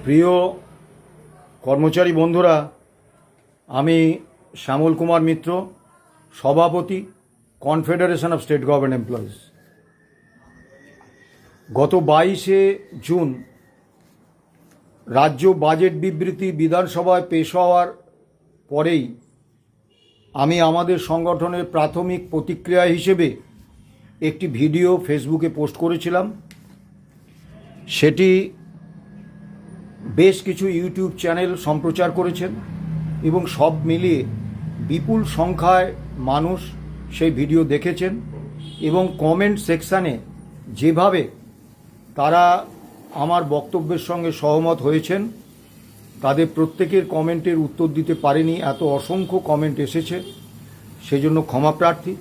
প্রিয় কর্মচারী বন্ধুরা, আমি শ্যামল কুমার মিত্র, সভাপতি, confederation of state government employees. গত 22শে জুন রাজ্য বাজেট বিবৃতি বিধানসভায় পেশ হওয়ার পরেই আমি আমাদের সংগঠনের প্রাথমিক প্রতিক্রিয়া হিসেবে একটি ভিডিও ফেসবুকে পোস্ট করেছিলাম। সেটি বেশ কিছু ইউটিউব চ্যানেল সম্প্রচার করেছেন এবং সব মিলিয়ে বিপুল সংখ্যায় মানুষ সেই ভিডিও দেখেছেন এবং কমেন্ট সেকশানে যেভাবে তারা আমার বক্তব্যের সঙ্গে সহমত হয়েছেন, তাদের প্রত্যেকের কমেন্টের উত্তর দিতে পারেনি, এত অসংখ্য কমেন্ট এসেছে, সেজন্য ক্ষমা প্রার্থী।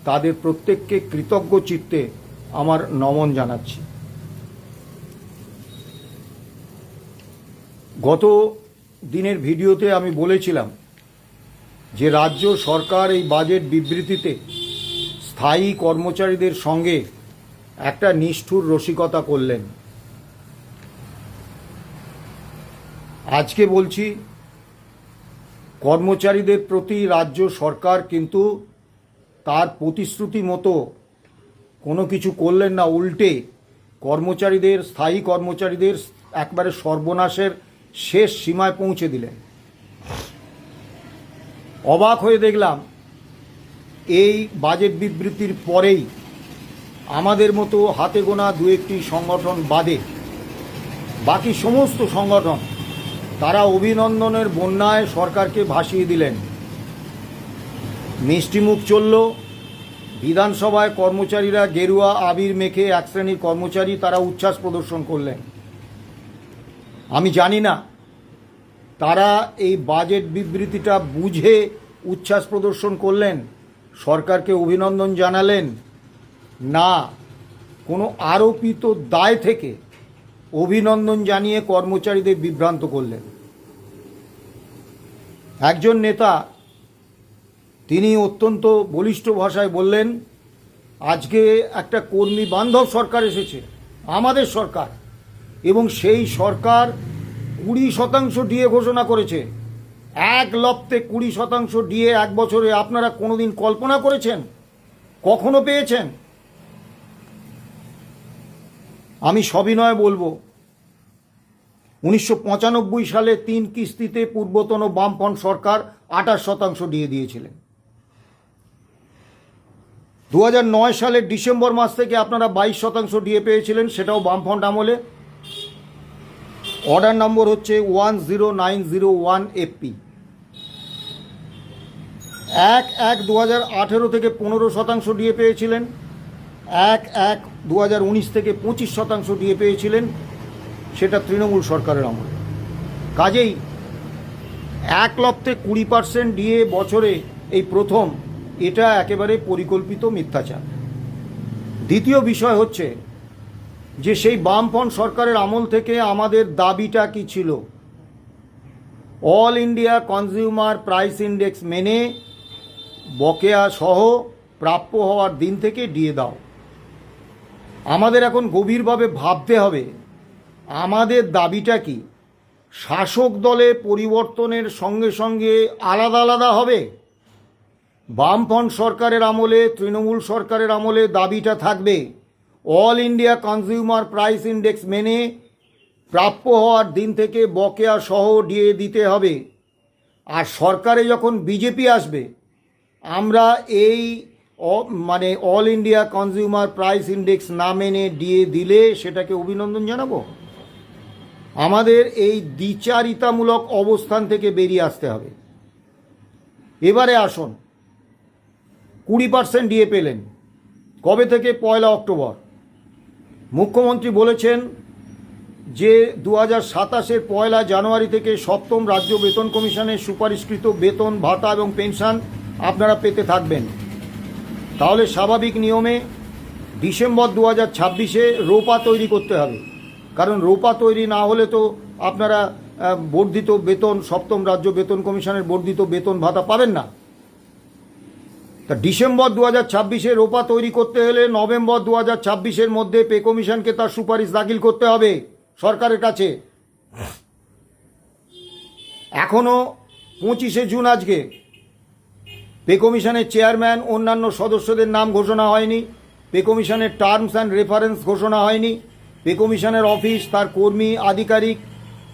তাদের প্রত্যেককে কৃতজ্ঞ চিত্তে আমার নমন জানাচ্ছি। গত দিনের ভিডিওতে আমি বলেছিলাম যে রাজ্য সরকার এই বাজেট বিবৃতিতে স্থায়ী কর্মচারীদের সঙ্গে একটা নিষ্ঠুর রসিকতা করলেন। আজকে বলছি, কর্মচারীদের প্রতি রাজ্য সরকার কিন্তু তার প্রতিশ্রুতি মতো কোনো কিছু করলেন না, উল্টে কর্মচারীদের, স্থায়ী কর্মচারীদের একবারে সর্বনাশের শেষ সীমায় পৌঁছে দিলেন। অবাক হয়ে দেখলাম এই বাজেট বিবৃতির পরেই আমাদের মতো হাতে গোনা দু একটি সংগঠন বাদে বাকি সমস্ত সংগঠন তারা অভিনন্দনের বন্যায় সরকারকে ভাসিয়ে দিলেন। মিষ্টিমুখ চলল। বিধানসভায় কর্মচারীরা গেরুয়া আবির মেখে, এক শ্রেণীর কর্মচারী তারা উচ্ছ্বাস প্রদর্শন করলেন। আমি জানি না তারা এই বাজেট বিবৃতিটা বুঝে উচ্ছ্বাস প্রদর্শন করলেন, সরকারকে অভিনন্দন জানালেন, না কোনো আরোপিত দায় থেকে অভিনন্দন জানিয়ে কর্মচারীদের বিভ্রান্ত করলেন। একজন নেতা তিনি অত্যন্ত বলিষ্ঠ ভাষায় বললেন, আজকে একটা কর্মী বান্ধব সরকার এসেছে, আমাদের সরকার, এবং সেই সরকার 20% ডিএ ঘোষণা করেছে। এক লপ্তে 20% ডিএ এক বছরে আপনারা কোনোদিন কল্পনা করেছেন? কখনো পেয়েছেন? আমি সবিনয়ে বলবো, 1995 সালে 3 কিস্তিতে পূর্বতন বামফ্রন্ট সরকার 28% ডিএ দিয়েছিলেন। 2009 সালের ডিসেম্বর মাস থেকে আপনারা 22% ডিএ পেয়েছিলেন, সেটাও বামফ্রন্ট আমলে। অর্ডার নম্বর হচ্ছে 10901 এপি। 1/1/2018 থেকে 15% ডিএ পেয়েছিলেন। 1/1/2019 থেকে 25% ডিএ পেয়েছিলেন, সেটা তৃণমূল সরকারের আমলে। কাজেই 1 লক্ষে 20% ডিএ বছরে এই প্রথম, এটা একেবারে পরিকল্পিত মিথ্যাচার। দ্বিতীয় বিষয় হচ্ছে যে সেই বামফ্রন্ট সরকারের আমল থেকে আমাদের দাবিটা কি ছিল? All India consumer price index মেনে বকেয়া সহ প্রাপ্য হওয়ার দিন থেকে ডিএ দাও। আমাদের এখন গভীরভাবে ভাবতে হবে আমাদের দাবিটা কি শাসক দলে পরিবর্তনের সঙ্গে সঙ্গে আলাদা আলাদা হবে? বামফ্রন্ট সরকারের আমলে, তৃণমূল সরকারের আমলে দাবিটা থাকবে all India consumer price index মেনে প্রাপ্য হওয়ার দিন থেকে বকেয়া সহ ডিএ দিতে হবে। আর সরকারে যখন বিজেপি আসবে, আমরা এই মানে all India consumer price index না মেনে ডিএ দিলে সেটাকে অভিনন্দন জানাবো? আমাদের এই দ্বিচারিতামূলক অবস্থান থেকে বেরিয়ে আসতে হবে। এবারে আসুন, 20% ডিএ পেলেন কবে থেকে? 1 অক্টোবর। মুখ্যমন্ত্রী বলেছেন যে 2027-এর 1 জানুয়ারি থেকে 7ম রাজ্য বেতন কমিশনের সুপারিশকৃত বেতন, ভাতা এবং পেনশন আপনারা পেতে থাকবেন। তাহলে স্বাভাবিক নিয়মে ডিসেম্বর 2026-এ রোপা তৈরি করতে হবে, কারণ রোপা তৈরি না হলে তো আপনারা বর্ধিত বেতন, 7ম রাজ্য বেতন কমিশনের বর্ধিত বেতন ভাতা পাবেন না। তা ডিসেম্বর 2026-এ রোপা তৈরি করতে হলে নভেম্বর 2026-এর মধ্যে পে কমিশনকে তার সুপারিশ দাখিল করতে হবে সরকারের কাছে। এখনও 25শে জুন আজকে পে কমিশনের চেয়ারম্যান অন্যান্য সদস্যদের নাম ঘোষণা হয়নি, পে কমিশনের টার্মস অ্যান্ড রেফারেন্স ঘোষণা হয়নি, পে কমিশনের অফিস, তার কর্মী আধিকারিক,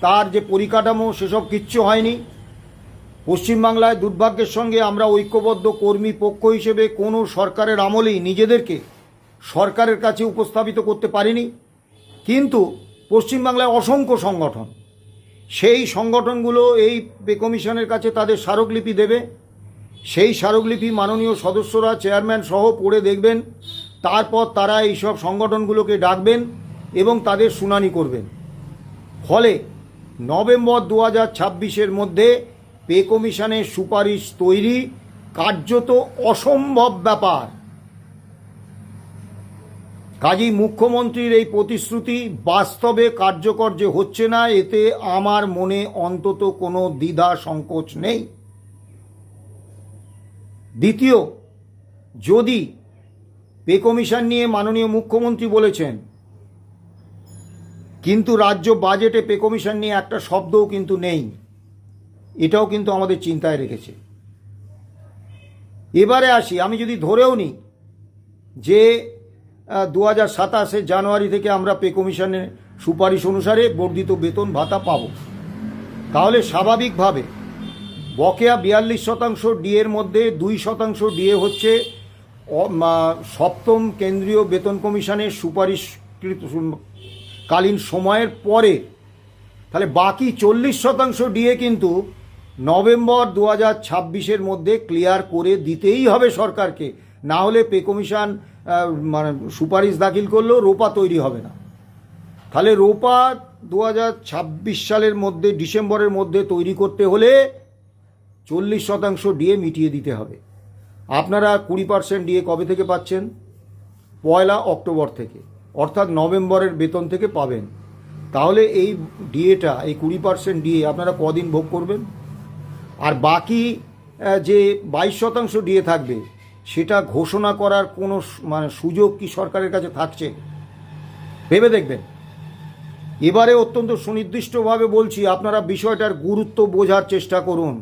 তার যে পরিকাঠামো সেসব কিচ্ছু হয়নি। পশ্চিমবাংলায় দুর্ভাগ্যের সঙ্গে আমরা ঐক্যবদ্ধ কর্মী পক্ষ হিসেবে কোনো সরকারের আমলেই নিজেদেরকে সরকারের কাছে উপস্থাপিত করতে পারিনি। কিন্তু পশ্চিমবাংলায় অসংখ্য সংগঠন, সেই সংগঠনগুলো এই পে কমিশনের কাছে তাদের স্মারকলিপি দেবে। সেই স্মারকলিপি মাননীয় সদস্যরা চেয়ারম্যান সহ পড়ে দেখবেন, তারপর তারা এইসব সংগঠনগুলোকে ডাকবেন এবং তাদের শুনানি করবেন। ফলে নভেম্বর 2026-এর মধ্যে পে কমিশনের সুপারিশ তৈরি কার্যত অসম্ভব ব্যাপার। কাজেই মুখ্যমন্ত্রীর এই প্রতিশ্রুতি বাস্তবে কার্যকর যে হচ্ছে না, এতে আমার মনে অন্তত কোনো দ্বিধা সংকোচ নেই। দ্বিতীয়, যদি পে কমিশন নিয়ে মাননীয় মুখ্যমন্ত্রী বলেছেন, কিন্তু রাজ্য বাজেটে পে কমিশন নিয়ে একটা শব্দও কিন্তু নেই, এটাও কিন্তু আমাদের চিন্তায় রেখেছে। এবারে আসি, আমি যদি ধরেও নিই যে 2027 জানুয়ারি থেকে আমরা পে কমিশনের সুপারিশ অনুসারে বর্ধিত বেতন ভাতা পাব, তাহলে স্বাভাবিকভাবে বকেয়া 42% ডিএর মধ্যে 2% ডিএ হচ্ছে সপ্তম কেন্দ্রীয় বেতন কমিশনের সুপারিশকালীন সময়ের পরে। তাহলে বাকি 40% ডিএ কিন্তু নভেম্বর 2026-এর মধ্যে ক্লিয়ার করে দিতেই হবে সরকারকে, না হলে পে কমিশন মানে সুপারিশ দাখিল করলেও রোপা তৈরি হবে না। তাহলে রোপা 2026 সালের মধ্যে ডিসেম্বরের মধ্যে তৈরি করতে হলে 40% ডিএ মিটিয়ে দিতে হবে। আপনারা 20% ডিএ কবে থেকে পাচ্ছেন? 1 অক্টোবর থেকে, অর্থাৎ নভেম্বরের বেতন থেকে পাবেন। তাহলে এই ডিএটা, এই 20% ডিএ আপনারা কদিন ভোগ করবেন? আর বাকি যে 22% ডিএ থাকবে, সেটা ঘোষণা করার কোনো সুযোগ কি সরকারের কাছে থাকছে? ভেবে দেখবেন। এবারে অত্যন্ত সুনির্দিষ্টভাবে বলছি, আপনারা বিষয়টার গুরুত্ব বোঝার চেষ্টা করুন।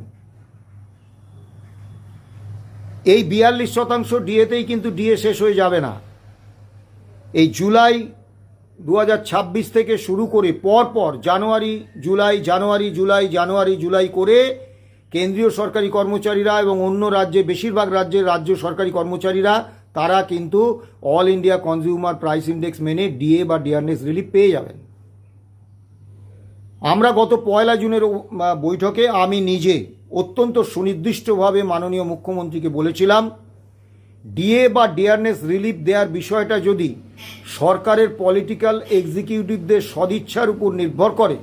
এই 42% ডিএতেই কিন্তু ডিএ শেষ হয়ে যাবে না। এই জুলাই 2026 থেকে শুরু করে পরপর জানুয়ারি জুলাই করে কেন্দ্রীয় সরকারি কর্মচারীরা এবং অন্য রাজ্যে, বেশিরভাগ রাজ্যের রাজ্য সরকারি কর্মচারীরা, তারা কিন্তু all India consumer price index মেনে ডিএ বা ডিয়ারনেস রিলিফ পেয়ে যাবেন। আমরা গত 1 জুনের বৈঠকে আমি নিজে অত্যন্ত সুনির্দিষ্টভাবে মাননীয় মুখ্যমন্ত্রীকে বলেছিলাম, ডিএ বা ডিয়ারনেস রিলিফ দেওয়ার বিষয়টা যদি সরকারের পলিটিক্যাল এক্সিকিউটিভদের সদিচ্ছার উপর নির্ভর করে,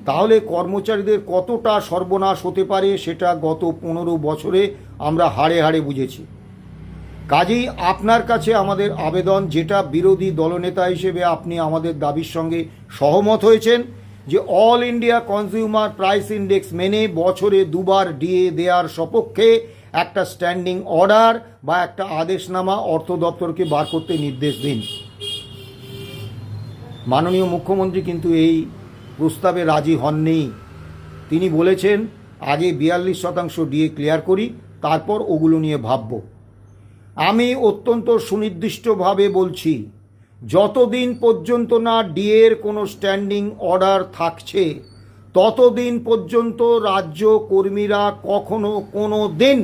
তাহলে কর্মচারীদের কতটা সর্বনাশ হতে পারে সেটা গত 15 বছরে আমরা হাড়ে হাড়ে বুঝেছি। কাজেই আপনার কাছে আমাদের আবেদন, যেটা বিরোধী দলনেতা হিসেবে আপনি আমাদের দাবির সঙ্গে সহমত হয়েছেন, যে all India consumer price index মেনে বছরে 2 বার ডিএ দেওয়ার সপক্ষে একটা স্ট্যান্ডিং অর্ডার বা একটা আদেশনামা অর্থ দপ্তরকে বার করতে নির্দেশ দিন। মাননীয় মুখ্যমন্ত্রী কিন্তু এই প্রস্তাবে রাজি হননি। তিনি বলেছেন, আগে 42% ডিএ ক্লিয়ার করি, তারপর ওগুলো নিয়ে ভাবব। আমি অত্যন্ত সুনির্দিষ্টভাবে বলছি, যতদিন পর্যন্ত না ডিএর কোনো স্ট্যান্ডিং অর্ডার থাকছে, ততদিন পর্যন্ত রাজ্য কর্মীরা কখনো কোনো দিন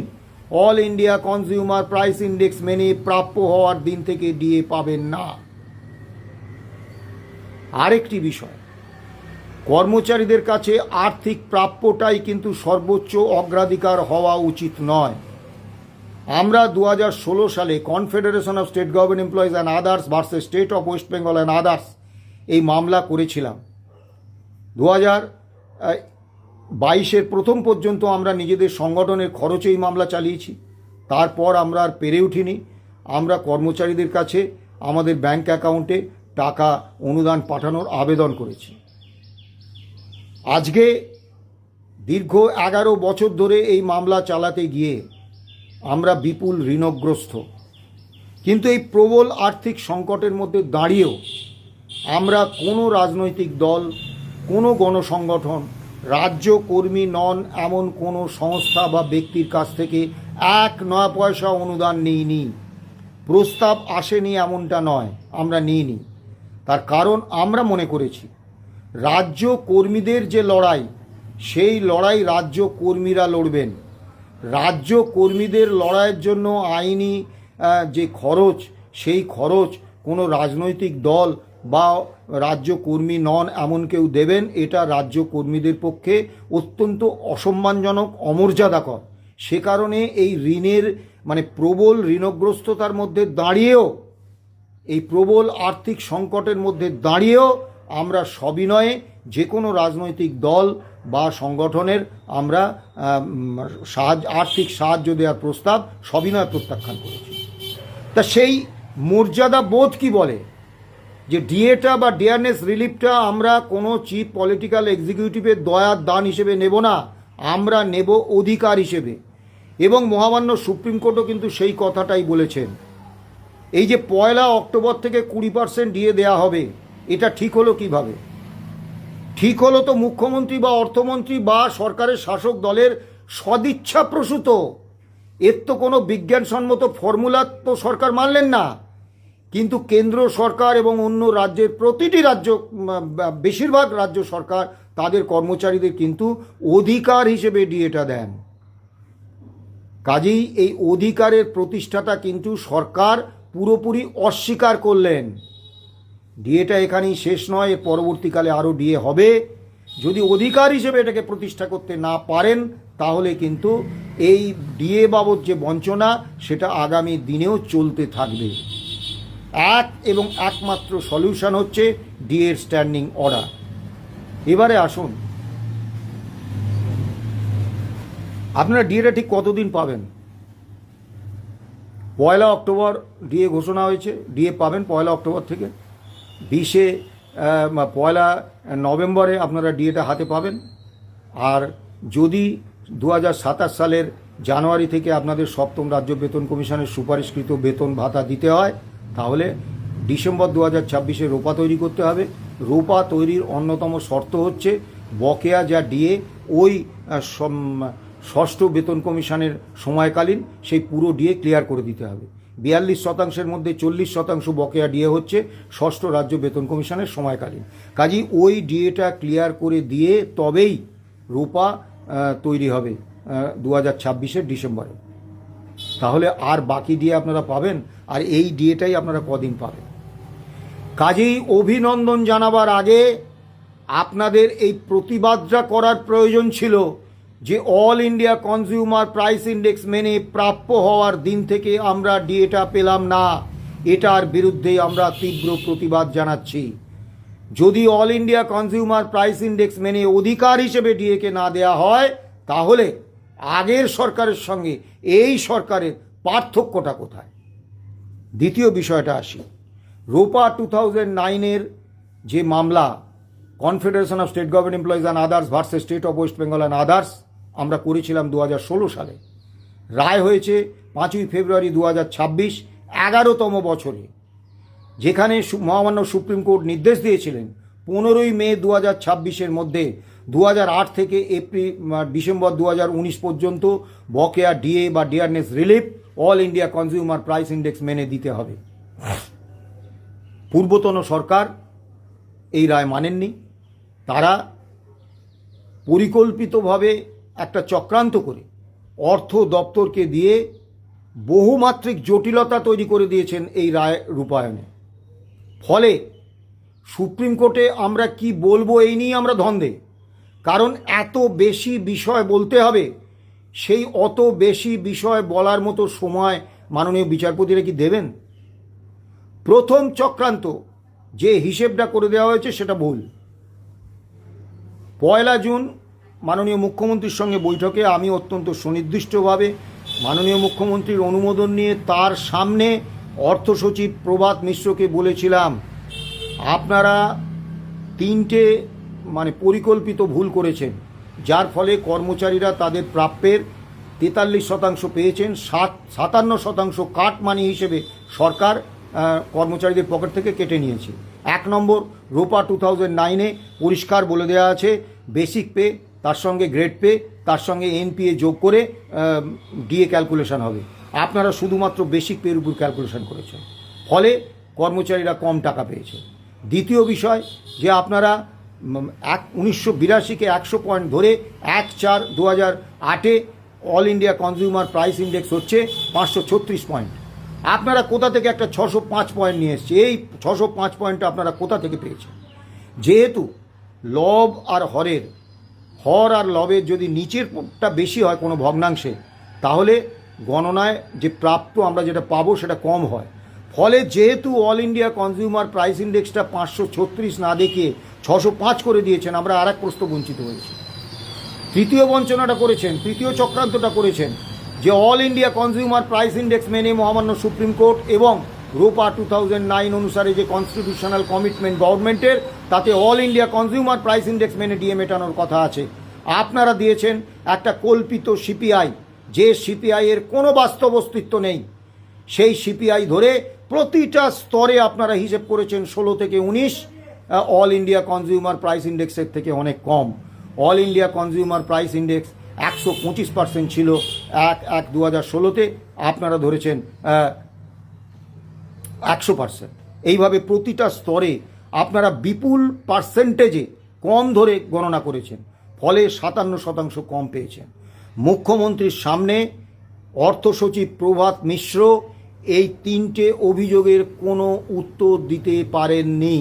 all India consumer price index মেনে প্রাপ্য হওয়ার দিন থেকে ডিএ পাবেন না। আরেকটি বিষয়, কর্মচারীদের কাছে আর্থিক প্রাপ্যটাই কিন্তু সর্বোচ্চ অগ্রাধিকার হওয়া উচিত নয়। আমরা 2016 সালে confederation of state government employees and others versus state of West Bengal and others এই মামলা করেছিলাম। 2022-এর প্রথম পর্যন্ত আমরা নিজেদের সংগঠনের খরচে এই মামলা চালিয়েছি। তারপর আমরা আর পেরে উঠিনি। আমরা কর্মচারীদের কাছে আমাদের ব্যাংক অ্যাকাউন্টে টাকা অনুদান পাঠানোর আবেদন করেছি। আজকে দীর্ঘ 11 বছর ধরে এই মামলা চালাতে গিয়ে আমরা বিপুল ঋণগ্রস্ত। কিন্তু এই প্রবল আর্থিক সংকটের মধ্যে দাঁড়িয়েও আমরা কোনো রাজনৈতিক দল, কোনো গণসংগঠন রাজ্য কর্মী নন এমন কোনো সংস্থা বা ব্যক্তির কাছ থেকে 1 পয়সা অনুদান নিইনি। প্রস্তাব আসেনি এমনটা নয়, আমরা নিইনি। তার কারণ আমরা মনে করেছি রাজ্য কর্মীদের যে লড়াই, সেই লড়াই রাজ্য কর্মীরা লড়বেন। রাজ্য কর্মীদের লড়াইয়ের জন্য আইনি যে খরচ, সেই খরচ কোনো রাজনৈতিক দল বা রাজ্য কর্মী নন এমন কেউ দেবেন, এটা রাজ্য কর্মীদের পক্ষে অত্যন্ত অসম্মানজনক, অমর্যাদাকর। সে কারণে এই ঋণের প্রবল ঋণগ্রস্ততার মধ্যে দাঁড়িয়েও, এই প্রবল আর্থিক সংকটের মধ্যে দাঁড়িয়েও আমরা সবিনয়ে যে কোনো রাজনৈতিক দল বা সংগঠনের আমরা আর্থিক সাহায্য দেওয়ার প্রস্তাব সবিনয়ে প্রত্যাখ্যান করেছি। তা সেই মর্যাদা বোধ কি বলে যে ডিএটা বা ডিয়ারনেস রিলিফটা আমরা কোনো চিফ পলিটিক্যাল এক্সিকিউটিভের দয়ার দান হিসেবে নেব না, আমরা নেব অধিকার হিসেবে। এবং মহামান্য সুপ্রিম কোর্টও কিন্তু সেই কথাটাই বলেছেন। এই যে 1 অক্টোবর থেকে 20% ডিএ দেওয়া হবে, এটা ঠিক হলো কিভাবে? ঠিক হলো তো মুখ্যমন্ত্রী বা অর্থমন্ত্রী বা সরকারের শাসক দলের সদিচ্ছা প্রসূত। এর তো কোনো বিজ্ঞানসম্মত ফর্মুলা তো সরকার মানলেন না। কিন্তু কেন্দ্র সরকার এবং অন্য রাজ্যের প্রতিটি রাজ্য, বেশিরভাগ রাজ্য সরকার তাদের কর্মচারীদের কিন্তু অধিকার হিসেবে ডিএটা দেন। কাজেই এই অধিকারের প্রতিষ্ঠাটা কিন্তু সরকার পুরোপুরি অস্বীকার করলেন। ডিএটা এখানেই শেষ নয়, এর পরবর্তীকালে আরও ডিএ হবে। যদি অধিকার হিসেবে এটাকে প্রতিষ্ঠা করতে না পারেন, তাহলে কিন্তু এই ডিএ বাবদ যে বঞ্চনা, সেটা আগামী দিনেও চলতে থাকবে। এবং একমাত্র সলিউশন হচ্ছে ডিএর স্ট্যান্ডিং অর্ডার। এবারে আসুন, আপনারা ডিএটা ঠিক কতদিন পাবেন? 1 অক্টোবর ডিএ ঘোষণা হয়েছে, ডিএ পাবেন 1 অক্টোবর থেকে। 1 নভেম্বরে আপনারা ডিএটা হাতে পাবেন। আর যদি 2027 সালের জানুয়ারি থেকে আপনাদের 7ম রাজ্য বেতন কমিশনের সুপারিশকৃত বেতন ভাতা দিতে হয়, তাহলে ডিসেম্বর 2026-এ রোপা তৈরি করতে হবে। রোপা তৈরির অন্যতম শর্ত হচ্ছে বকেয়া যা ডিএ ওই 6ষ্ঠ বেতন কমিশনের সময়কালীন সেই পুরো ডিএ ক্লিয়ার করে দিতে হবে। 42% মধ্যে 40% বকেয়া ডিএ হচ্ছে 6ষ্ঠ রাজ্য বেতন কমিশনের সময়কালীন। কাজেই ওই ডিএটা ক্লিয়ার করে দিয়ে তবেই রোপা তৈরি হবে 2026-এর ডিসেম্বরে। তাহলে আর বাকি ডিএ আপনারা পাবেন, আর এই ডিএটাই আপনারা কদিন পাবেন। কাজেই অভিনন্দন জানাবার আগে আপনাদের এই প্রতিবাদটা করার প্রয়োজন ছিল যে all India consumer price index মেনে প্রাপ্য হওয়ার দিন থেকে আমরা ডিএটা পেলাম না। এটার বিরুদ্ধে আমরা তীব্র প্রতিবাদ জানাচ্ছি। যদি all India consumer price index মেনে অধিকার হিসেবে ডিএকে না দেয়া হয়, তাহলে আগের সরকারের সঙ্গে এই সরকারের পার্থক্যটা কোথায়? দ্বিতীয় বিষয়টা আসি, রোপা 2009-এর যে মামলা, confederation of state government employees and others versus state of West Bengal and others, আমরা করেছিলাম 2016 সালে। রায় হয়েছে 5ই ফেব্রুয়ারি 2026, 11তম বছরে, যেখানে মহামান্য সুপ্রিম কোর্ট নির্দেশ দিয়েছিলেন 15ই মে 2026-এর মধ্যে 2008 থেকে ডিসেম্বর 2019 পর্যন্ত বকেয়া ডিএ বা dearness relief all India consumer price index মেনে দিতে হবে। পূর্বতন সরকার এই রায় মানেননি। তারা পরিকল্পিতভাবে একটা চক্রান্ত করে অর্থ দপ্তরকে দিয়ে বহুমাত্রিক জটিলতা তৈরি করে দিয়েছেন এই রায় রূপায়ণে। ফলে সুপ্রিম কোর্টে আমরা কি বলবো এই নিয়ে আমরা ধন্দে। কারণ এত বেশি বিষয় বলতে হবে, সেই অত বেশি বিষয় বলার মতো সময় মাননীয় বিচারপতিরা কি দেবেন? প্রথম চক্রান্ত যে হিসেবটা করে দেওয়া হয়েছে সেটা ভুল। 1 জুন মাননীয় মুখ্যমন্ত্রীর সঙ্গে বৈঠকে আমি অত্যন্ত সুনির্দিষ্টভাবে মাননীয় মুখ্যমন্ত্রীর অনুমোদন নিয়ে তার সামনে অর্থ সচিব প্রভাত মিশ্রকে বলেছিলাম, আপনারা 3টে পরিকল্পিত ভুল করেছেন, যার ফলে কর্মচারীরা তাদের প্রাপ্যের 43% পেয়েছেন, 57% কাট মানি হিসেবে সরকার কর্মচারীদের পকেট থেকে কেটে নিয়েছে। 1 নম্বর, রোপা 2009-এ পরিষ্কার বলে দেওয়া আছে বেসিক পে তার সঙ্গে গ্রেড পে, তার সঙ্গে এনপিএ যোগ করে ডিএ ক্যালকুলেশন হবে। আপনারা শুধুমাত্র বেসিক পের উপর ক্যালকুলেশন করেছেন, ফলে কর্মচারীরা কম টাকা পেয়েছে। দ্বিতীয় বিষয় যে আপনারা 1982-কে 100 পয়েন্ট ধরে 1/4/2008-এ all India consumer price index হচ্ছে 536 পয়েন্ট। আপনারা কোথা থেকে একটা 605 পয়েন্ট নিয়ে এসছে? এই 605 পয়েন্টটা আপনারা কোথা থেকে পেয়েছেন? যেহেতু লব আর হরের, হর আর লবের যদি নিচেরটা বেশি হয় কোনো ভগ্নাংশে, তাহলে গণনায় যে প্রাপ্ত আমরা যেটা পাবো সেটা কম হয়। ফলে যেহেতু অল ইন্ডিয়া কনজিউমার প্রাইস ইন্ডেক্সটা 536 না দেখিয়ে 605 করে দিয়েছেন, আমরা আর এক প্রশ্ন বঞ্চিত হয়েছি। তৃতীয় বঞ্চনাটা করেছেন, তৃতীয় চক্রান্তটা করেছেন যে all India consumer price index মেনে মহামান্য সুপ্রিম কোর্ট এবং রোপা 2009 অনুসারে যে কনস্টিটিউশনাল কমিটমেন্ট গভর্নমেন্টের, তাতে all India consumer price index মেনে ডিএ মেটানোর কথা আছে। আপনারা দিয়েছেন একটা কল্পিত সিপিআই, যে সিপিআই এর কোনো বাস্তব অস্তিত্ব নেই। সেই সিপিআই ধরে প্রতিটা স্তরে আপনারা হিসেব করেছেন 16 থেকে 19 অল ইন্ডিয়া কনজিউমার প্রাইস ইন্ডেক্সের থেকে অনেক কম। All India consumer price index 125% ছিল 1/1/2016-তে, আপনারা ধরেছেন 100%। এইভাবে প্রতিটা স্তরে আপনারা বিপুল পার্সেন্টেজে কম ধরে গণনা করেছেন, ফলে 57% কম পেয়েছেন। মুখ্যমন্ত্রীর সামনে অর্থ সচিব প্রভাত মিশ্র এই 3টে অভিযোগের কোনো উত্তর দিতে পারেননি।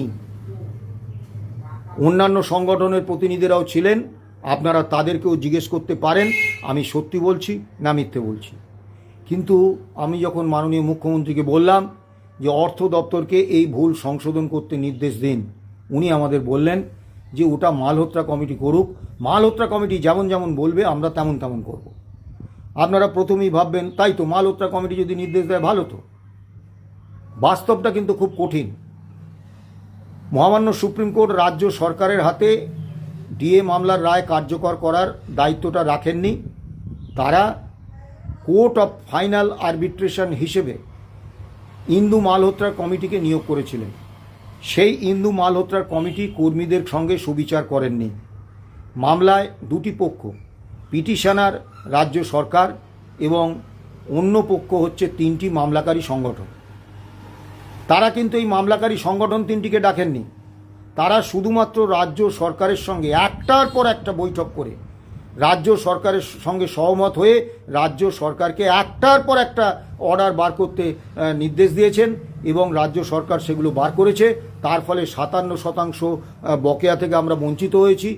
অন্যান্য সংগঠনের প্রতিনিধিরাও ছিলেন, আপনারা তাদেরকেও জিজ্ঞেস করতে পারেন আমি সত্যি বলছি না মিথ্যে বলছি। কিন্তু আমি যখন মাননীয় মুখ্যমন্ত্রীকে বললাম যে অর্থ দপ্তরকে এই ভুল সংশোধন করতে নির্দেশ দিন, উনি আমাদের বললেন যে ওটা মালহোত্রা কমিটি করুক, মালহোত্রা কমিটি যেমন যেমন বলবে আমরা তেমন তেমন করব। আপনারা প্রথমেই ভাববেন তাই তো, মালহোত্রা কমিটি যদি নির্দেশ দেয় ভালো তো। বাস্তবটা কিন্তু খুব কঠিন। মহামান্য সুপ্রিম কোর্ট রাজ্য সরকারের হাতে ডিএ মামলার রায় কার্যকর করার দায়িত্বটা রাখেননি। তারা কোর্ট অফ ফাইনাল আরবিট্রেশন হিসেবে ইন্দু মালহোত্রার কমিটিকে নিয়োগ করেছিলেন। সেই ইন্দু মালহোত্রার কমিটি কর্মীদের সঙ্গে সুবিচার করেননি। মামলায় দুটি পক্ষ, পিটিশনার রাজ্য সরকার এবং অন্য পক্ষ হচ্ছে 3টি মামলাকারী সংগঠন। তারা কিন্তু এই মামলাকারী সংগঠন 3টিকে ডাকেননি। তারা শুধুমাত্র রাজ্য সরকারের সঙ্গে একটার পর একটা বৈঠক করে রাজ্য সরকারের সঙ্গে সহমত হয়ে রাজ্য সরকারকে একটার পর একটা অর্ডার বার করতে নির্দেশ দিয়েছেন এবং রাজ্য সরকার সেগুলো বার করেছে। তার ফলে 57% বকেয়া থেকে আমরা বঞ্চিত হয়েছি।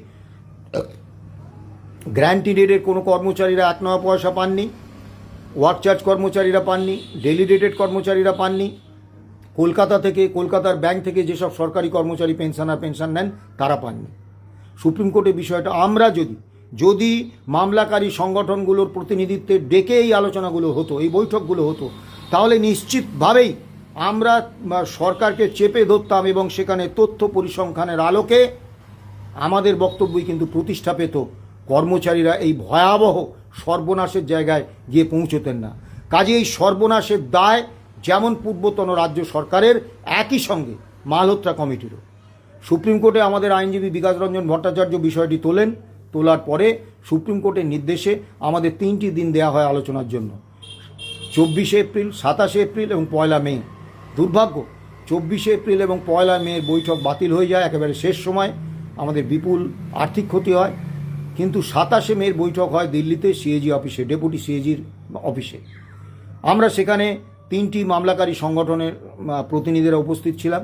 গ্র্যান্টি ডেটের কোনো কর্মচারীরা 1 নয়া পয়সা পাননি, ওয়ার্ক চার্জ কর্মচারীরা পাননি, ডেলি ডেটেড কর্মচারীরা পাননি। কলকাতা থেকে, কলকাতার ব্যাংক থেকে যেসব সরকারি কর্মচারী পেনশন নেন তারা পাননি। সুপ্রিম কোর্টে বিষয়টা আমরা যদি মামলাকারী সংগঠনগুলোর প্রতিনিধিত্বে ডেকে এই আলোচনাগুলো হতো, এই বৈঠকগুলো হতো, তাহলে নিশ্চিতভাবেই আমরা সরকারকে চেপে ধরতাম এবং সেখানে তথ্য পরিসংখ্যানের আলোকে আমাদের বক্তব্যই কিন্তু প্রতিষ্ঠা পেত। কর্মচারীরা এই ভয়াবহ সর্বনাশের জায়গায় গিয়ে পৌঁছতেন না। কাজে এই সর্বনাশের দায় যেমন পূর্বতন রাজ্য সরকারের, একই সঙ্গে মালহোত্রা কমিটিরও। সুপ্রিম কোর্টে আমাদের আইনজীবী বিকাশ রঞ্জন ভট্টাচার্য বিষয়টি তোলার পরে সুপ্রিম কোর্টের নির্দেশে আমাদের 3টি দিন দেওয়া হয় আলোচনার জন্য, 24 এপ্রিল, 27 এপ্রিল এবং 1 মে। দুর্ভাগ্য, 24 এপ্রিল এবং 1 মের বৈঠক বাতিল হয়ে যায় একেবারে শেষ সময়, আমাদের বিপুল আর্থিক ক্ষতি হয়। কিন্তু 27 মের বৈঠক হয় দিল্লিতে সিএজি অফিসে, ডেপুটি সিএজির অফিসে। আমরা সেখানে 3টি মামলাকারী সংগঠনের প্রতিনিধিরা উপস্থিত ছিলাম।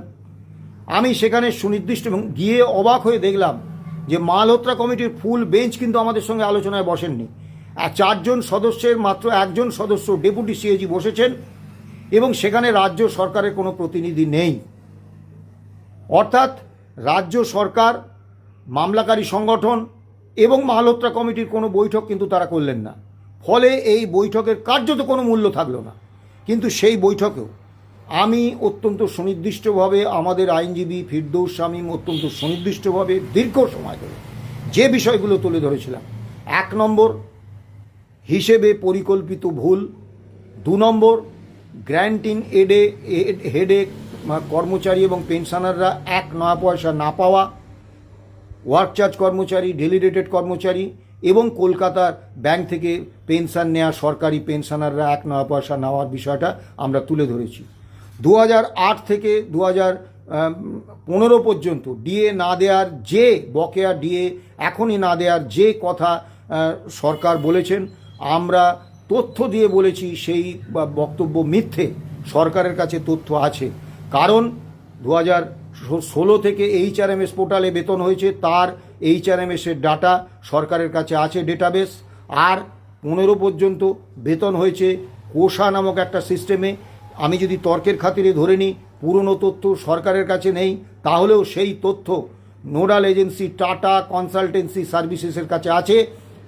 আমি সেখানে সুনির্দিষ্ট এবং গিয়ে অবাক হয়ে দেখলাম যে মালহোত্রা কমিটির ফুল বেঞ্চ কিন্তু আমাদের সঙ্গে আলোচনায় বসেননি। 4 জন সদস্যের মাত্র 1 জন সদস্য ডেপুটি সিএজি বসেছেন এবং সেখানে রাজ্য সরকারের কোনো প্রতিনিধি নেই। অর্থাৎ রাজ্য সরকার, মামলাকারী সংগঠন এবং মালহোত্রা কমিটির কোনো বৈঠক কিন্তু তারা করলেন না। ফলে এই বৈঠকের কার্যত কোনো মূল্য থাকলো না। কিন্তু সেই বৈঠকেও আমি অত্যন্ত সুনির্দিষ্টভাবে, আমাদের আইনজীবী ফিরদৌস শামীম অত্যন্ত সুনির্দিষ্টভাবে দীর্ঘ সময় ধরে যে বিষয়গুলো তুলে ধরেছিলাম, 1 নম্বর হিসেবে পরিকল্পিত ভুল, 2 নম্বর গ্র্যান্টিং হেডে কর্মচারী এবং পেনশনাররা 1 নয়া পয়সা না পাওয়া, ওয়ার্ক চার্জ কর্মচারী, ডেলি রেটেড কর্মচারী এবং কলকাতার ব্যাংক থেকে পেনশন নেওয়া সরকারি পেনশনাররা 1 নয়া পয়সা নেওয়ার বিষয়টা আমরা তুলে ধরেছি। 2008 থেকে 2015 পর্যন্ত ডিএ না দেওয়ার যে বকেয়া ডিএ এখনই না দেওয়ার যে কথা সরকার বলেছেন, আমরা তথ্য দিয়ে বলেছি সেই বক্তব্য মিথ্যে। সরকারের কাছে তথ্য আছে, কারণ 2016 থেকে HRMS পোর্টালে বেতন হয়েছে, তার HRMS-এর ডাটা সরকারের কাছে আছে ডেটাবেস। আর 15 পর্যন্ত বেতন হয়েছে কোষা নামক একটা সিস্টেমে। আমি যদি তর্কের খাতিরে ধরে নিই পুরনো তথ্য সরকারের কাছে নেই, তাহলেও সেই তথ্য নোডাল এজেন্সি টাটা কনসালটেন্সি সার্ভিসেসের কাছে আছে।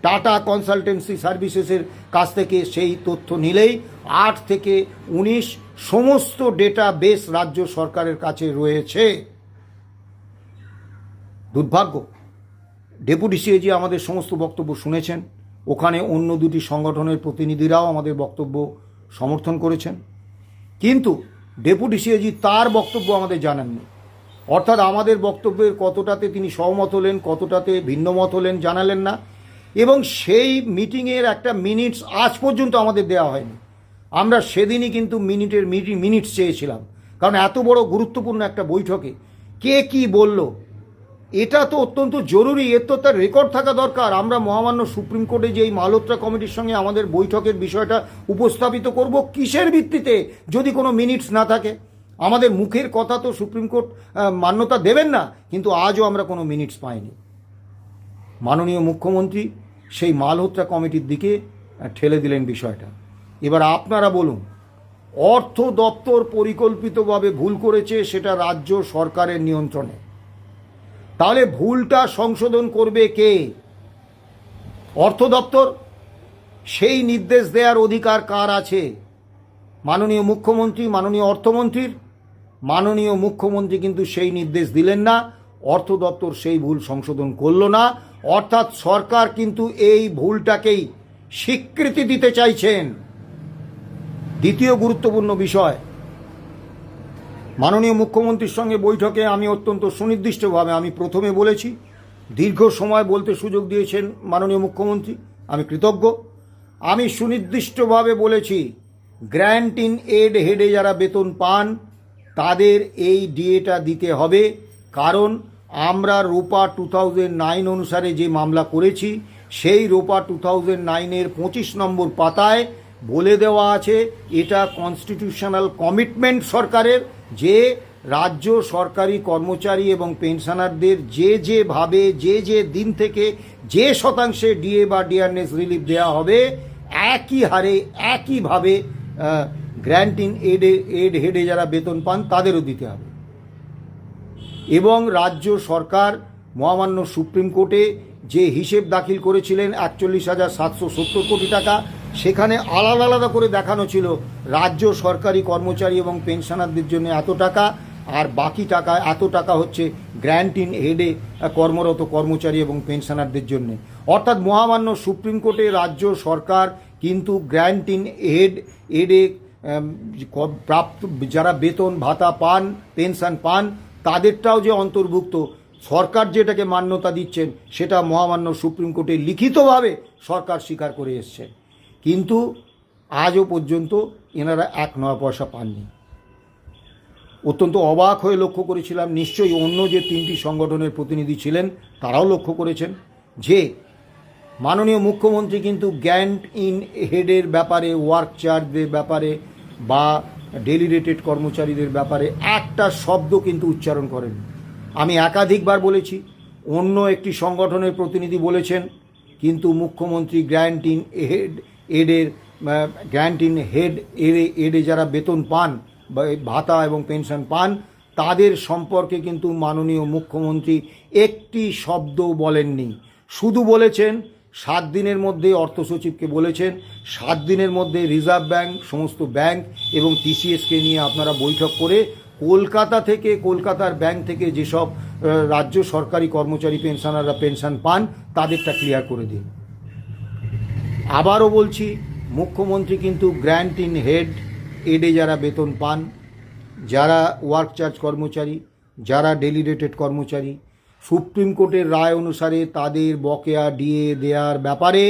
টাটা কনসালটেন্সি সার্ভিসেসের কাছ থেকে সেই তথ্য নিলেই 8 থেকে 19 সমস্ত ডেটা বেস রাজ্য সরকারের কাছে রয়েছে। দুর্ভাগ্য, ডেপুটি সিএজি আমাদের সমস্ত বক্তব্য শুনেছেন, ওখানে অন্য দুটি সংগঠনের প্রতিনিধিরাও আমাদের বক্তব্য সমর্থন করেছেন, কিন্তু ডেপুটি সিএজি তার বক্তব্য আমাদের জানাননি। অর্থাৎ আমাদের বক্তব্যের কতটাতে তিনি সহমত হলেন, কতটাতে ভিন্নমত হলেন জানালেন না, এবং সেই মিটিংয়ের একটা মিনিটস আজ পর্যন্ত আমাদের দেওয়া হয়নি। আমরা সেদিনই কিন্তু মিনিটস চেয়েছিলাম, কারণ এত বড় গুরুত্বপূর্ণ একটা বৈঠকে কে কি বলল এটা তো অত্যন্ত জরুরি, এর তো তার রেকর্ড থাকা দরকার। আমরা মহামান্য সুপ্রিম কোর্টে যে এই মালহোত্রা কমিটির সঙ্গে আমাদের বৈঠকের বিষয়টা উপস্থাপিত করব কিসের ভিত্তিতে যদি কোনো মিনিটস না থাকে? আমাদের মুখের কথা তো সুপ্রিম কোর্ট মান্যতা দেবেন না, কিন্তু আজও আমরা কোনো মিনিটস পাইনি। মাননীয় মুখ্যমন্ত্রী সেই মালহোত্রা কমিটির দিকে ঠেলে দিলেন বিষয়টা। এবার আপনারা বলুন, অর্থ দপ্তর পরিকল্পিতভাবে ভুল করেছে, সেটা রাজ্য সরকারের নিয়ন্ত্রণে। তাহলে ভুলটা সংশোধন করবে কে? অর্থ দপ্তর। সেই নির্দেশ দেওয়ার অধিকার কার আছে? মাননীয় মুখ্যমন্ত্রী, মাননীয় অর্থমন্ত্রীর। মাননীয় মুখ্যমন্ত্রী কিন্তু সেই নির্দেশ দিলেন না, অর্থ দপ্তর সেই ভুল সংশোধন করল না। অর্থাৎ সরকার কিন্তু এই ভুলটাকেই স্বীকৃতি দিতে চাইছেন। দ্বিতীয় গুরুত্বপূর্ণ বিষয়, মাননীয় মুখ্যমন্ত্রীর সঙ্গে বৈঠকে আমি অত্যন্ত সুনির্দিষ্টভাবে, আমি প্রথমে বলেছি, দীর্ঘ সময় বলতে সুযোগ দিয়েছেন মাননীয় মুখ্যমন্ত্রী, আমি কৃতজ্ঞ। আমি সুনির্দিষ্টভাবে বলেছি, গ্র্যান্ট ইন এড হেডে যারা বেতন পান তাদের এই ডিএটা দিতে হবে, কারণ আমরা রোপা 2009 অনুসারে যে মামলা করেছি, সেই রোপা 2009-এর 25 নম্বর পাতায় বলে দেওয়া আছে, এটা কনস্টিটিউশনাল কমিটমেন্ট সরকারের, যে রাজ্য সরকারি কর্মচারী এবং পেনশনারদের যেভাবে যে দিন থেকে যে শতাংশে ডিএ বা ডিআরনেস রিলিফ দেওয়া হবে, একই হারে একইভাবে গ্র্যান্ট ইন এড হেডে যারা বেতন পান তাদেরও দিতে হবে। এবং রাজ্য সরকার মহামান্য সুপ্রিম কোর্টে যে হিসেব দাখিল করেছিলেন 41,770 কোটি টাকা, সেখানে আলাদা আলাদা করে দেখানো ছিল রাজ্য সরকারি কর্মচারী এবং পেনশনারদের জন্য এত টাকা, আর বাকি টাকা এত টাকা হচ্ছে গ্র্যান্ট ইন হেডে কর্মরত কর্মচারী এবং পেনশনারদের জন্য। অর্থাৎ মহামান্য সুপ্রিম কোর্টে রাজ্য সরকার কিন্তু গ্র্যান্ট ইন হেডে প্রাপ্ত যারা বেতন ভাতা পান, পেনশন পান, তাদেরটাও যে অন্তর্ভুক্ত, সরকার যেটাকে মান্যতা দিচ্ছেন সেটা মহামান্য সুপ্রিম কোর্টে লিখিতভাবে সরকার স্বীকার করে এসছে, কিন্তু আজও পর্যন্ত এনারা 1 নয়া পয়সা পাননি। অত্যন্ত অবাক হয়ে লক্ষ্য করেছিলাম, নিশ্চয়ই অন্য যে 3টি সংগঠনের প্রতিনিধি ছিলেন তারাও লক্ষ্য করেছেন, যে মাননীয় মুখ্যমন্ত্রী কিন্তু গ্র্যান্ট ইন হেডের ব্যাপারে, ওয়ার্ক চার্জের ব্যাপারে বা ডেলি রেটেড কর্মচারীদের ব্যাপারে একটা শব্দ কিন্তু উচ্চারণ করেন। আমি একাধিকবার বলেছি, অন্য একটি সংগঠনের প্রতিনিধি বলেছেন, কিন্তু মুখ্যমন্ত্রী গ্র্যান্ট ইন হেডে যারা বেতন পান বা ভাতা এবং পেনশন পান তাদের সম্পর্কে কিন্তু মাননীয় মুখ্যমন্ত্রী একটি শব্দ বলেননি। শুধু বলেছেন 7 দিনের মধ্যে, অর্থ সচিবকে বলেছেন 7 দিনের মধ্যে রিজার্ভ ব্যাংক, সমস্ত ব্যাংক এবং টিসিএসকে নিয়ে আপনারা বৈঠক করে কলকাতার ব্যাংক থেকে যেসব রাজ্য সরকারি কর্মচারী পেনশনাররা পেনশন পান তাদেরটা ক্লিয়ার করে দিন। আবারও বলছি, মুখ্যমন্ত্রী কিন্তু গ্র্যান্ট ইন হেডে যারা বেতন পান, যারা ওয়ার্ক চার্জ কর্মচারী, যারা ডেলি রেটেড কর্মচারী, সুপ্রিম কোর্টের রায় অনুসারে তাদের বকেয়া ডিএ দেওয়ার ব্যাপারে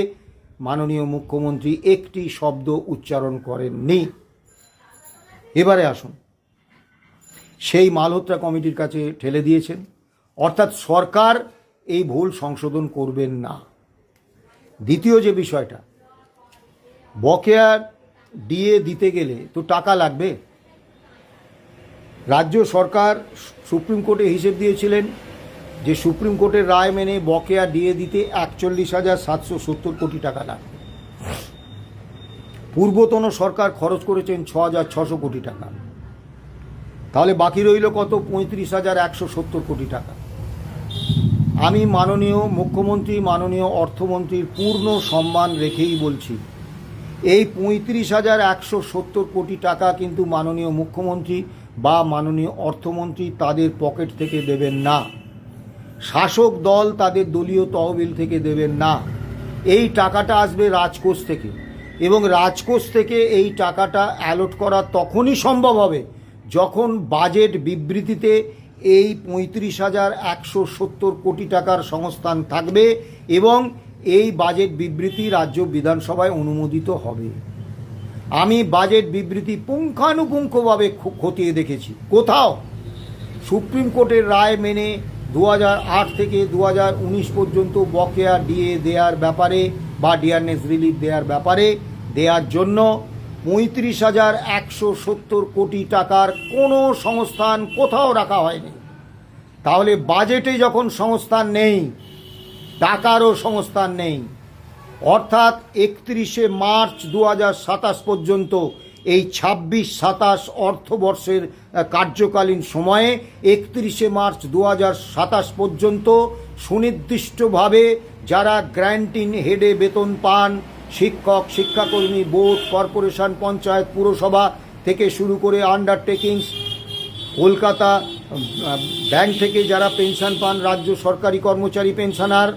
মাননীয় মুখ্যমন্ত্রী একটি শব্দ উচ্চারণ করেননি। এবারে আসুন, সেই মালহোত্রা কমিটির কাছে ঠেলে দিয়েছেন, অর্থাৎ সরকার এই ভুল সংশোধন করবেন না। দ্বিতীয় যে বিষয়টা, বকেয়া ডিএ দিতে গেলে তো টাকা লাগবে। রাজ্য সরকার সুপ্রিম কোর্টে হিসেব দিয়েছিলেন যে সুপ্রিম কোর্টের রায় মেনে বকেয়া ডিএ দিতে 41,770 কোটি টাকা লাগবে। পূর্বতন সরকার খরচ করেছেন 6,600 কোটি টাকা। তাহলে বাকি রইল কত? 35,170 কোটি টাকা। আমি মাননীয় মুখ্যমন্ত্রী, মাননীয় অর্থমন্ত্রীর পূর্ণ সম্মান রেখেই বলছি, এই 35,170 কোটি টাকা কিন্তু মাননীয় মুখ্যমন্ত্রী বা মাননীয় অর্থমন্ত্রী তাদের পকেট থেকে দেবেন না, শাসক দল তাদের দলীয় তহবিল থেকে দেবেন না। এই টাকাটা আসবে রাজকোষ থেকে, এবং রাজকোষ থেকে এই টাকাটা অ্যালট করা তখনই সম্ভব হবে যখন বাজেট বিবৃতিতে এই 35,170 কোটি টাকার সংস্থান থাকবে এবং এই বাজেট বিবৃতি রাজ্য বিধানসভায় অনুমোদিত হবে। আমি বাজেট বিবৃতি পুঙ্খানুপুঙ্খভাবে খতিয়ে দেখেছি, কোথাও সুপ্রিম কোর্টের রায় মেনে 2008 থেকে 2019 পর্যন্ত বকেয়া ডিএ দেওয়ার ব্যাপারে বা ডিয়ারনেস রিলিফ দেওয়ার ব্যাপারে দেওয়ার জন্য 35,170 কোটি টাকার কোনো সংস্থান কোথাও রাখা হয়নি। তাহলে বাজেটে যখন সংস্থান নেই, টাকারও সংস্থান নেই, অর্থাৎ 31শে মার্চ 2027 পর্যন্ত এই 26-27 অর্থবর্ষের কার্যকালীন সময়ে 31শে মার্চ 2027 পর্যন্ত সুনির্দিষ্টভাবে যারা গ্র্যান্ট ইন হেডে বেতন পান, শিক্ষক, শিক্ষাকর্মী, বোর্ড, কর্পোরেশন, পঞ্চায়েত, পুরসভা থেকে শুরু করে আন্ডারটেকিংস, কলকাতা ব্যাংক থেকে যারা পেনশন পান, রাজ্য সরকারি কর্মচারী পেনশনার,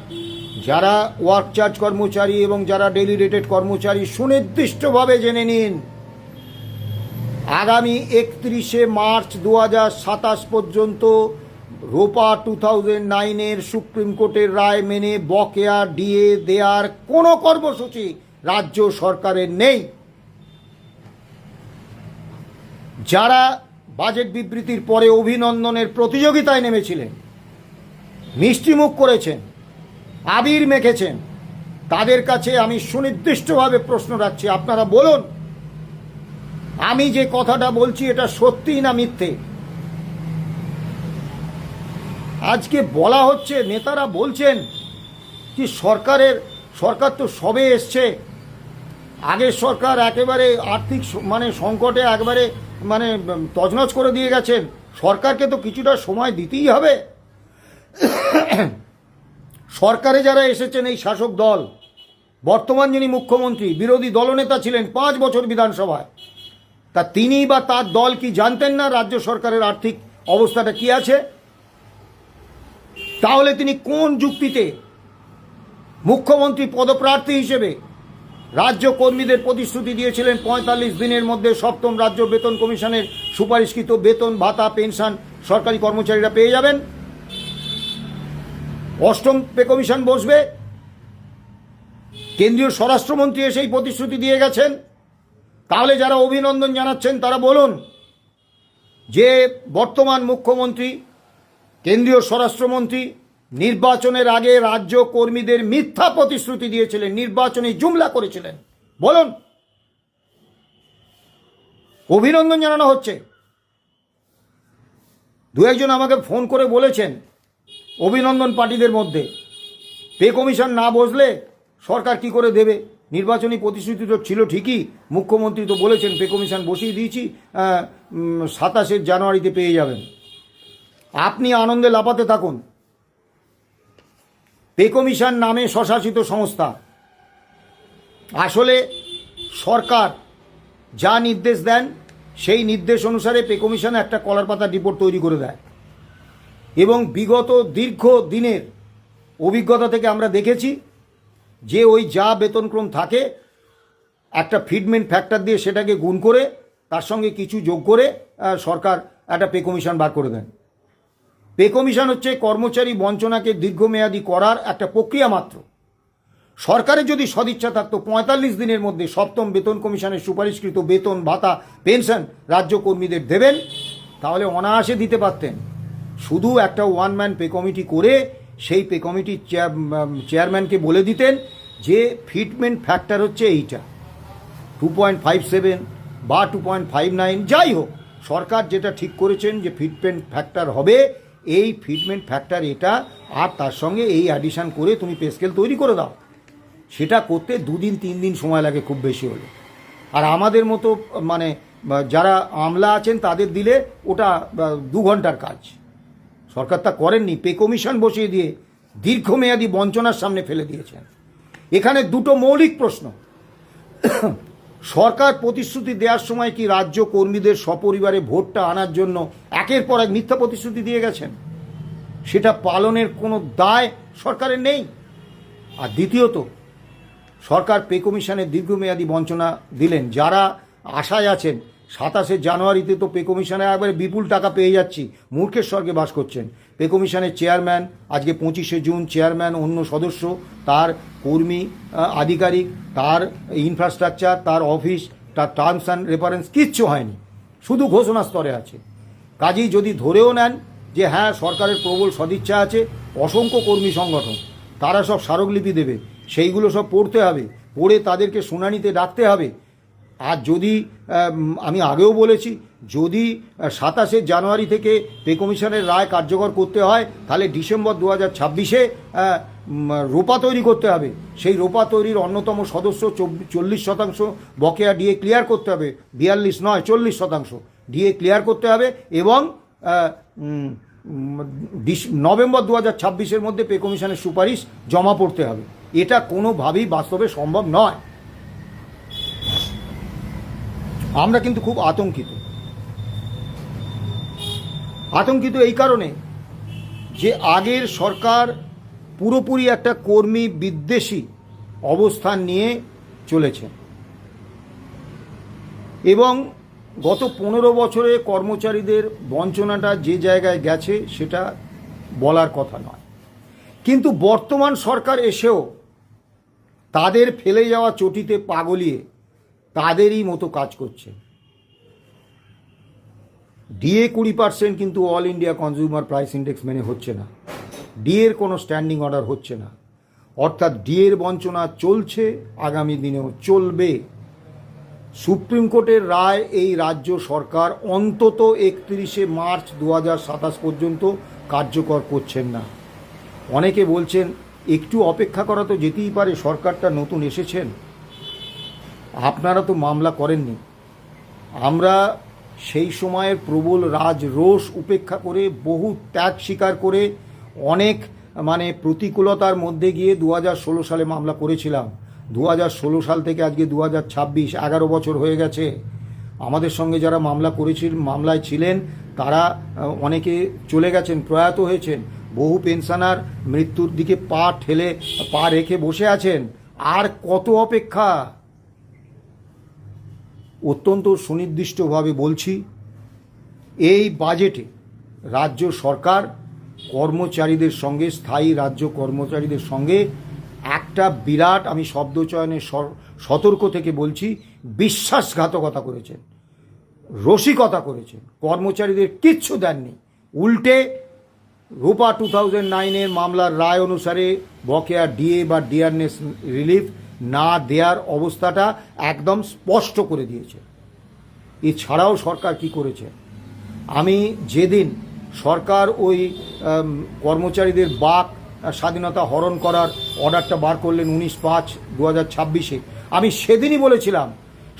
যারা ওয়ার্ক চার্জ কর্মচারী এবং যারা ডেলি রেটেড কর্মচারী, সুনির্দিষ্টভাবে জেনে নিন আগামী 31শে মার্চ 2027 পর্যন্ত রোপা 2009-এর সুপ্রিম কোর্টের রায় মেনে বকেয়া ডিএ দেওয়ার কোনো কর্মসূচি রাজ্য সরকারের নেই। যারা বাজেট বিবৃতির পরে অভিনন্দনের প্রতিযোগিতায় নেমেছিলেন, মিষ্টিমুখ করেছেন, আবির মেখেছেন, তাদের কাছে আমি সুনির্দিষ্টভাবে প্রশ্ন রাখছি, আপনারা বলুন আমি যে কথাটা বলছি এটা সত্যি না মিথ্যে। আজকে বলা হচ্ছে, নেতারা বলছেন কি সরকার তো সবে এসছে, আগের সরকার একেবারে আর্থিক সংকটে একবারে তছনছ করে দিয়ে গেছেন, সরকারকে তো কিছুটা সময় দিতেই হবে। সরকারে যারা এসেছেন এই শাসক দল, বর্তমান যিনি মুখ্যমন্ত্রী, বিরোধী দলনেতা ছিলেন 5 বছর বিধানসভায়, তা তিনি বা তার দল কি জানতেন না রাজ্য সরকারের আর্থিক অবস্থাটা কি আছে? তাহলে তিনি কোন যুক্তিতে মুখ্যমন্ত্রী পদপ্রার্থী হিসেবে রাজ্য কর্মীদের প্রতিশ্রুতি দিয়েছিলেন 45 দিনের মধ্যে সপ্তম রাজ্য বেতন কমিশনের সুপারিশকৃত বেতন, ভাতা, পেনশন সরকারি কর্মচারীরা পেয়ে যাবেন, অষ্টম পে কমিশন বসবে? কেন্দ্রীয় স্বরাষ্ট্রমন্ত্রী এসেই প্রতিশ্রুতি দিয়ে গেছেন। তাহলে যারা অভিনন্দন জানাচ্ছেন তারা বলুন যে বর্তমান মুখ্যমন্ত্রী, কেন্দ্রীয় স্বরাষ্ট্রমন্ত্রী নির্বাচনের আগে রাজ্য কর্মীদের মিথ্যা প্রতিশ্রুতি দিয়েছিলেন, নির্বাচনী জুমলা করেছিলেন। বলুন, অভিনন্দন জানানো হচ্ছে। 2-1 জন আমাকে ফোন করে বলেছেন অভিনন্দন পার্টিদের মধ্যে, পে কমিশন না বসলে সরকার কি করে দেবে? নির্বাচনী প্রতিশ্রুতি তো ছিল ঠিকই, মুখ্যমন্ত্রী তো বলেছেন পে কমিশন বসিয়ে দিয়েছি, 27শে জানুয়ারিতে পেয়ে যাবেন। আপনি আনন্দে লাফাতে থাকুন। পে কমিশন নামে স্বশাসিত সংস্থা, আসলে সরকার যা নির্দেশ দেন সেই নির্দেশ অনুসারে পে কমিশন একটা কলার পাতা রিপোর্ট তৈরি করে দেয়, এবং বিগত দীর্ঘ দিনের অভিজ্ঞতা থেকে আমরা দেখেছি যে ওই যা বেতনক্রম থাকে একটা ফিটমেন্ট ফ্যাক্টর দিয়ে সেটাকে গুণ করে তার সঙ্গে কিছু যোগ করে সরকার একটা পে কমিশন বার করে দেন। পে কমিশন হচ্ছে কর্মচারী বঞ্চনাকে দীর্ঘমেয়াদী করার একটা প্রক্রিয়া মাত্র। সরকারের যদি সদিচ্ছা থাকতো ৪৫ দিনের মধ্যে সপ্তম বেতন কমিশনের সুপারিশকৃত বেতন ভাতা পেনশন রাজ্য কর্মীদের দেবেন, তাহলে অনায়াসে দিতে পারতেন। শুধু একটা ওয়ান ম্যান পে কমিটি করে সেই পে কমিটির চেয়ারম্যানকে বলে দিতেন যে ফিটমেন্ট ফ্যাক্টর হচ্ছে এইটা 2.57 বা 2.59, যাই হোক সরকার যেটা ঠিক করেছেন যে ফিটমেন্ট ফ্যাক্টর হবে, এই ফিটমেন্ট ফ্যাক্টর এটা, আর তার সঙ্গে এই অ্যাডিশন করে তুমি পে স্কেল তৈরি করে দাও। সেটা করতে 2 দিন 3 দিন সময় লাগে খুব বেশি হলে। আর আমাদের মতো মানে যারা আমলা আছেন তাদের দিলে ওটা 2 ঘন্টার কাজ। সরকার তা করেননি, পে কমিশন বসিয়ে দিয়ে দীর্ঘমেয়াদী বঞ্চনার সামনে ফেলে দিয়েছেন। এখানে দুটো মৌলিক প্রশ্ন। সরকার প্রতিশ্রুতি দেওয়ার সময় কি রাজ্য কর্মীদের সপরিবারে ভোটটা আনার জন্য একের পর এক মিথ্যা প্রতিশ্রুতি দিয়ে গেছেন? সেটা পালনের কোনো দায় সরকারের নেই। আর দ্বিতীয়ত, সরকার পে কমিশনের দীর্ঘমেয়াদী বঞ্চনা দিলেন। যারা আশায় আছেন 27 জানুয়ারিতে তো পে কমিশনে একবারে বিপুল টাকা পেয়ে যাচ্ছি, মূর্খের স্বর্গে বাস করছেন। পে কমিশনের চেয়ারম্যান আজকে 25শে জুন, চেয়ারম্যান, অন্য সদস্য, তার কর্মী আধিকারিক, তার ইনফ্রাস্ট্রাকচার, তার অফিস, তার টার্মস অ্যান্ড রেফারেন্স কিচ্ছু হয়নি, শুধু ঘোষণা স্তরে আছে। কাজেই যদি ধরেও নেন যে হ্যাঁ সরকারের প্রবল সদিচ্ছা আছে, অসংখ্য কর্মী সংগঠন তারা সব স্মারকলিপি দেবে, সেইগুলো সব পড়তে হবে, পড়ে তাদেরকে শুনানিতে ডাকতে হবে। আর যদি আমি আগেও বলেছি, যদি 27শে জানুয়ারি থেকে পে কমিশনের রায় কার্যকর করতে হয়, তাহলে ডিসেম্বর 2026-এ রোপা তৈরি করতে হবে। সেই রোপা তৈরির অন্যতম সদস্য 40% বকেয়া ডিএ ক্লিয়ার করতে হবে, 42 নয় 40% ডিএ ক্লিয়ার করতে হবে, এবং নভেম্বর 2026-এর মধ্যে পে কমিশনের সুপারিশ জমা পড়তে হবে। এটা কোনোভাবেই বাস্তবে সম্ভব নয়। আমরা কিন্তু খুব আতঙ্কিত এই কারণে যে আগের সরকার পুরোপুরি একটা কর্মী বিদ্বেষী অবস্থান নিয়ে চলেছে, এবং গত 15 বছরে কর্মচারীদের বঞ্চনাটা যে জায়গায় গেছে সেটা বলার কথা নয়। কিন্তু বর্তমান সরকার এসেও তাদের ফেলে যাওয়া চটিতে পা গলিয়ে তাদেরই মতো কাজ করছে। ডিএ 20% কিন্তু all India consumer price index মেনে হচ্ছে না, ডিএর কোনো স্ট্যান্ডিং অর্ডার হচ্ছে না, অর্থাৎ ডিএর বঞ্চনা চলছে, আগামী দিনেও চলবে। সুপ্রিম কোর্টের রায় এই রাজ্য সরকার অন্তত 31শে মার্চ 2027 পর্যন্ত কার্যকর করছেন না। অনেকে বলছেন একটু অপেক্ষা করা তো যেতেই পারে, সরকারটা নতুন এসেছেন, আপনারা তো মামলা করেননি। আমরা সেই সময়ের প্রবল রাজরোষ উপেক্ষা করে, বহু ত্যাগ স্বীকার করে, অনেক প্রতিকূলতার মধ্যে গিয়ে 2016 সালে মামলা করেছিলাম। 2016 সাল থেকে আজকে 2026, 11 বছর হয়ে গেছে। আমাদের সঙ্গে যারা মামলায় ছিলেন তারা অনেকে চলে গেছেন, প্রয়াত হয়েছেন। বহু পেনশনার মৃত্যুর দিকে পা রেখে বসে আছেন। আর কত অপেক্ষা? অত্যন্ত সুনির্দিষ্টভাবে বলছি, এই বাজেটে রাজ্য সরকার কর্মচারীদের সঙ্গে, স্থায়ী রাজ্য কর্মচারীদের সঙ্গে একটা বিরাট, আমি শব্দচয়নে সতর্ক থেকে বলছি, বিশ্বাসঘাতকতা করেছেন, রসিকতা করেছেন। কর্মচারীদের কিচ্ছু দেননি, উল্টে রূপা 2009-এর মামলার রায় অনুসারে বকেয়া ডিএ বা ডিয়ারনেস রিলিফ না দেওয়ার অবস্থাটা একদম স্পষ্ট করে দিয়েছে। এছাড়াও সরকার কি করেছে, আমি যেদিন সরকার ওই কর্মচারীদের বাক স্বাধীনতা হরণ করার অর্ডারটা বার করলেন 19/5/2026-এ, আমি সেদিনই বলেছিলাম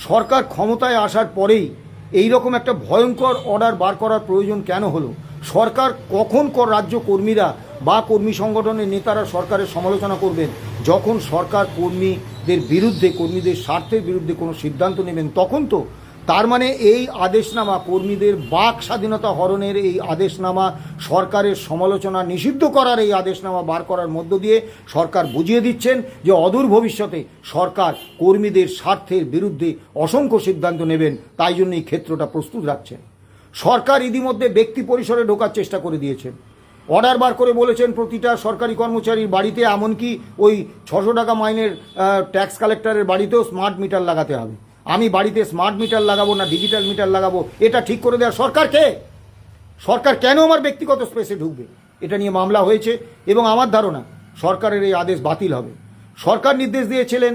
সরকার ক্ষমতায় আসার পরেই এই রকম একটা ভয়ঙ্কর অর্ডার বার করার প্রয়োজন কেন হলো? সরকার কখন রাজ্য কর্মীরা বা কর্মী সংগঠনের নেতারা সরকারের সমালোচনা করবেন? যখন সরকার কর্মীদের বিরুদ্ধে, কর্মীদের স্বার্থের বিরুদ্ধে কোনো সিদ্ধান্ত নেবেন তখন তো। তার মানে এই আদেশনামা, কর্মীদের বাক স্বাধীনতা হরণের এই আদেশনামা, সরকারের সমালোচনা নিষিদ্ধ করার এই আদেশনামা বার করার মধ্য দিয়ে সরকার বুঝিয়ে দিচ্ছেন যে অদূর ভবিষ্যতে সরকার কর্মীদের স্বার্থের বিরুদ্ধে অসংখ্য সিদ্ধান্ত নেবেন, তাই জন্য এই ক্ষেত্রটা প্রস্তুত রাখছেন। সরকার ইতিমধ্যে ব্যক্তি পরিসরে ঢোকার চেষ্টা করে দিয়েছেন। অর্ডার বার করে বলেছেন প্রতিটা সরকারি কর্মচারীর বাড়িতে, এমনকি ওই 600 টাকা মাইনের ট্যাক্স কালেক্টরের বাড়িতেও স্মার্ট মিটার লাগাতে হবে। আমি বাড়িতে স্মার্ট মিটার লাগাবো না ডিজিটাল মিটার লাগাবো, এটা ঠিক করে দেওয়ার সরকার কে? সরকার কেন আমার ব্যক্তিগত স্পেসে ঢুকবে? এটা নিয়ে মামলা হয়েছে এবং আমার ধারণা সরকারের এই আদেশ বাতিল হবে। সরকার নির্দেশ দিয়েছিলেন,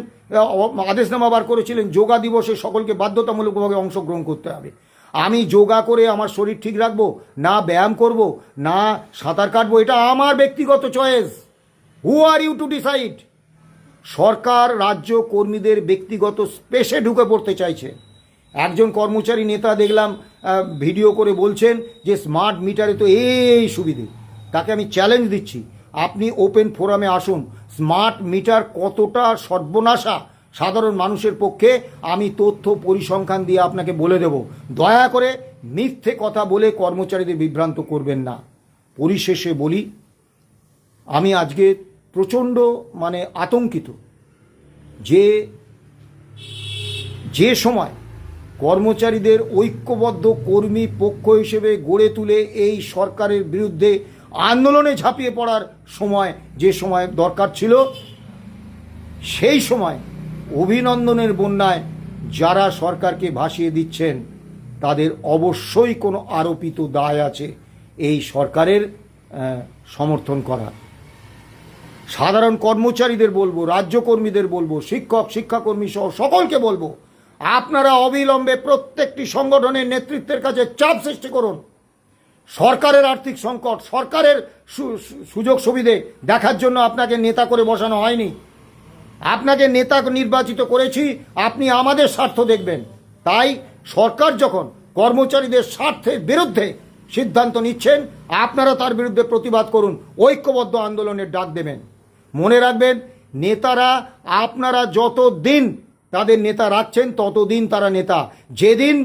আদেশনামা বার করেছিলেন, যোগা দিবসে সকলকে বাধ্যতামূলকভাবে অংশগ্রহণ করতে হবে। আমি যোগা করে আমার শরীর ঠিক রাখবো না ব্যায়াম করব না সাঁতার কাটবো, এটা আমার ব্যক্তিগত choice. Who are you to decide? সরকার রাজ্য কর্মীদের ব্যক্তিগত স্পেসে ঢুকে পড়তে চাইছে। একজন কর্মচারী নেতা দেখলাম ভিডিও করে বলছেন যে স্মার্ট মিটারে তো এই সুবিধে। তাকে আমি চ্যালেঞ্জ দিচ্ছি, আপনি ওপেন ফোরামে আসুন, স্মার্ট মিটার কতটা সর্বনাশা সাধারণ মানুষের পক্ষে আমি তথ্য পরিসংখ্যান দিয়ে আপনাকে বলে দেব। দয়া করে মিথ্যে কথা বলে কর্মচারীদের বিভ্রান্ত করবেন না। পরিশেষে বলি, আমি আজকে প্রচণ্ড আতঙ্কিত যে সময় কর্মচারীদের ঐক্যবদ্ধ কর্মী পক্ষ হিসেবে গড়ে তুলে এই সরকারের বিরুদ্ধে আন্দোলনে ঝাঁপিয়ে পড়ার সময়, যে সময় দরকার ছিল, সেই সময় অভিনন্দনের বন্যায় যারা সরকারকে ভাসিয়ে দিচ্ছেন তাদের অবশ্যই কোনো আরোপিত দায় আছে এই সরকারের সমর্থন করা। সাধারণ কর্মচারীদের বলবো, রাজ্য কর্মীদের বলবো, শিক্ষক শিক্ষাকর্মী সহ সকলকে বলবো, আপনারা অবিলম্বে প্রত্যেকটি সংগঠনের নেতৃত্বের কাছে চাপ সৃষ্টি করুন। সরকারের আর্থিক সংকট, সরকারের সুযোগ সুবিধে দেখার জন্য আপনাকে নেতা করে বসানো হয়নি। আপনাকে নেতা নির্বাচিত করেছি, আপনি আমাদের স্বার্থ দেখবেন। তাই সরকার যখন কর্মচারীদের স্বার্থের বিরুদ্ধে সিদ্ধান্ত নিচ্ছেন, আপনারা তার বিরুদ্ধে প্রতিবাদ করুন, ঐক্যবদ্ধ আন্দোলনের ডাক দেবেন। মনে রাখবেন, নেতারা আপনারা যতদিন তাদের নেতা রাখছেন ততদিন তারা নেতা। যেদিন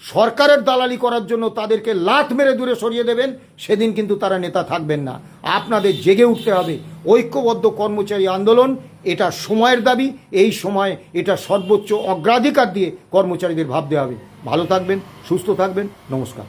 সরকারের দালালি করার জন্য তাদেরকে লাথ মেরে দূরে সরিয়ে দেবেন, সেদিন কিন্তু তারা নেতা থাকবেন না। আপনাদের জেগে উঠতে হবে। ঐক্যবদ্ধ কর্মচারী আন্দোলন এটা সময়ের দাবি। এই সময় এটা সর্বোচ্চ অগ্রাধিকার দিয়ে কর্মচারীদের ভাবতে হবে। ভালো থাকবেন, সুস্থ থাকবেন। নমস্কার।